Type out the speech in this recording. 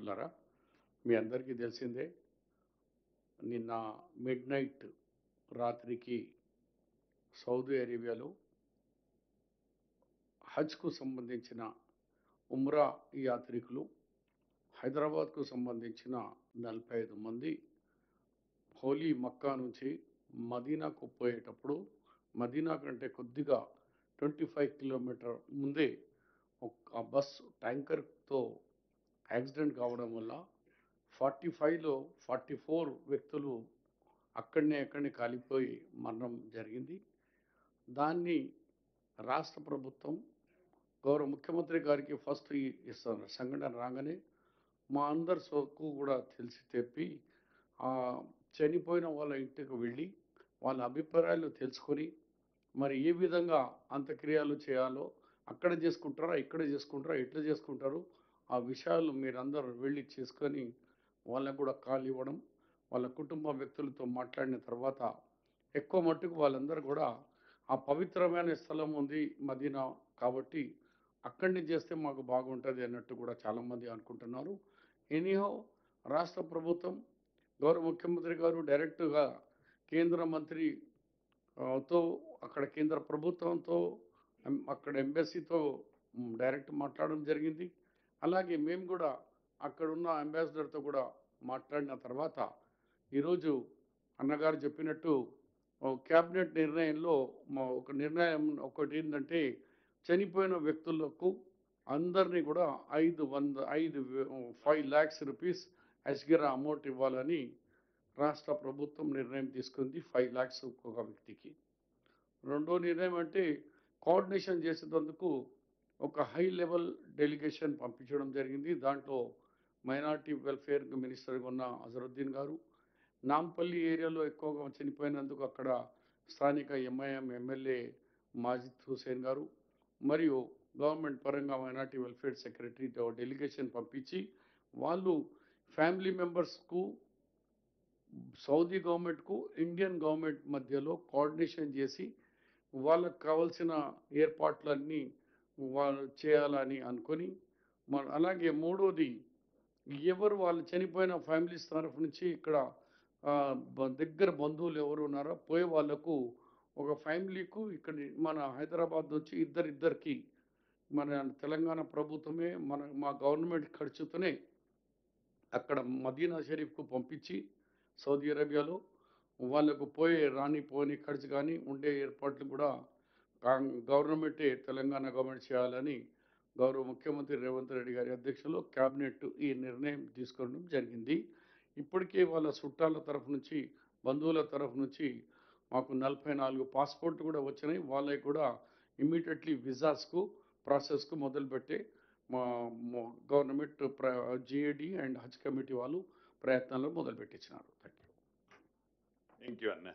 మిత్రులారా, మీ అందరికీ తెలిసిందే నిన్న మిడ్‌నైట్ రాత్రికి సౌదీ అరేబియాలో హజ్‌కు సంబంధించిన ఉమ్రా యాత్రికులు హైదరాబాద్‌కు సంబంధించిన 45 మంది హోలీ మక్కా నుంచి మదీనాకు పోయేటప్పుడు మదీనా కంటే కొద్దిగా 25 కిలోమీటర్ ముందే ఒక బస్సు ట్యాంకర్‌తో యాక్సిడెంట్ కావడం వల్ల 45లో 44 వ్యక్తులు అక్కడనే కాలిపోయి మరణం జరిగింది. దాన్ని రాష్ట్ర ప్రభుత్వం గౌరవ ముఖ్యమంత్రి గారికి ఫస్ట్ ఈ సంఘటన రాగానే మా అందరి సోకు కూడా తెలిసి తెప్పి చనిపోయిన వాళ్ళ ఇంటికి వెళ్ళి వాళ్ళ అభిప్రాయాలు తెలుసుకొని మరి ఏ విధంగా అంత్యక్రియలు చేయాలో అక్కడ చేసుకుంటారా, ఇక్కడ చేసుకుంటారా, ఎట్లా చేసుకుంటారు ఆ విషయాలు మీరందరూ వెళ్ళి చేసుకొని వాళ్ళకు కూడా కాల్ ఇవ్వడం, వాళ్ళ కుటుంబ వ్యక్తులతో మాట్లాడిన తర్వాత ఎక్కువ మట్టుకు వాళ్ళందరూ కూడా ఆ పవిత్రమైన స్థలం ఉంది మదీనా కాబట్టి అక్కడిని చేస్తే మాకు బాగుంటుంది అన్నట్టు కూడా చాలామంది అనుకుంటున్నారు. ఎనీహౌ రాష్ట్ర ప్రభుత్వం గౌరవ ముఖ్యమంత్రి గారు డైరెక్ట్‌గా కేంద్ర మంత్రి తో అక్కడ కేంద్ర ప్రభుత్వంతో అక్కడ ఎంబసీతో డైరెక్ట్ మాట్లాడడం జరిగింది. అలాగే మేము కూడా అక్కడున్న అంబాసిడర్‌తో కూడా మాట్లాడిన తర్వాత ఈరోజు అన్నగారు చెప్పినట్టు క్యాబినెట్ నిర్ణయంలో ఒక నిర్ణయం ఒకటేందంటే చనిపోయిన వ్యక్తులకు అందరిని కూడా 5 లాక్స్ రూపీస్ అష్‌గిరా అమౌంట్ ఇవ్వాలని రాష్ట్ర ప్రభుత్వం నిర్ణయం తీసుకుంది. 5 లాక్స్ ఒక్కొక్క వ్యక్తికి. రెండో నిర్ణయం అంటే కోఆర్డినేషన్ చేసేటందుకు ఒక హై లెవెల్ డెలిగేషన్ పంపించడం జరిగింది. దాంట్లో మైనారిటీ వెల్ఫేర్ మినిస్టర్‌గా ఉన్న అజరుద్దీన్ గారు, నాంపల్లి ఏరియాలో ఎక్కువగా చనిపోయినందుకు అక్కడ స్థానిక ఎంఐఎం ఎమ్మెల్యే మాజిద్ హుసేన్ గారు మరియు గవర్నమెంట్ పరంగా మైనారిటీ వెల్ఫేర్ సెక్రటరీతో డెలిగేషన్ పంపించి వాళ్ళు ఫ్యామిలీ మెంబర్స్‌కు సౌదీ గవర్నమెంట్‌కు, ఇండియన్ గవర్నమెంట్ మధ్యలో కోఆర్డినేషన్ చేసి వాళ్ళకి కావాల్సిన ఏర్పాట్లన్నీ వాళ్ళు చేయాలని అనుకొని అలాగే మూడోది ఎవరు వాళ్ళు చనిపోయిన ఫ్యామిలీస్ తరఫు నుంచి ఇక్కడ దగ్గర బంధువులు ఎవరు ఉన్నారో పోయే వాళ్ళకు ఒక ఫ్యామిలీకు ఇక్కడ మన హైదరాబాద్ నుంచి ఇద్దరికి మన తెలంగాణ ప్రభుత్వమే మా గవర్నమెంట్ ఖర్చుతోనే అక్కడ మదీనా షరీఫ్‌కు పంపించి సౌదీ అరేబియాలో వాళ్ళకు పోని ఖర్చు కానీ ఉండే ఏర్పాట్లు కూడా గవర్నమెంటే తెలంగాణ గవర్నమెంట్ చేయాలని గౌరవ ముఖ్యమంత్రి రేవంత్ రెడ్డి గారి అధ్యక్షతలో క్యాబినెట్ ఈ నిర్ణయం తీసుకోవడం జరిగింది. ఇప్పటికే వాళ్ళ చుట్టాల తరఫు నుంచి, బంధువుల తరఫు నుంచి మాకు 44 పాస్‌పోర్ట్ కూడా వచ్చినాయి. వాళ్ళకి కూడా ఇమ్మీడియేట్‌లీ వీసాస్‌కు ప్రాసెస్‌కు మొదలుపెట్టే మా government GAD and Haj committee వాళ్ళు ప్రయత్నాలు మొదలుపెట్టించినారు. Thank you. థ్యాంక్ యూ అన్న.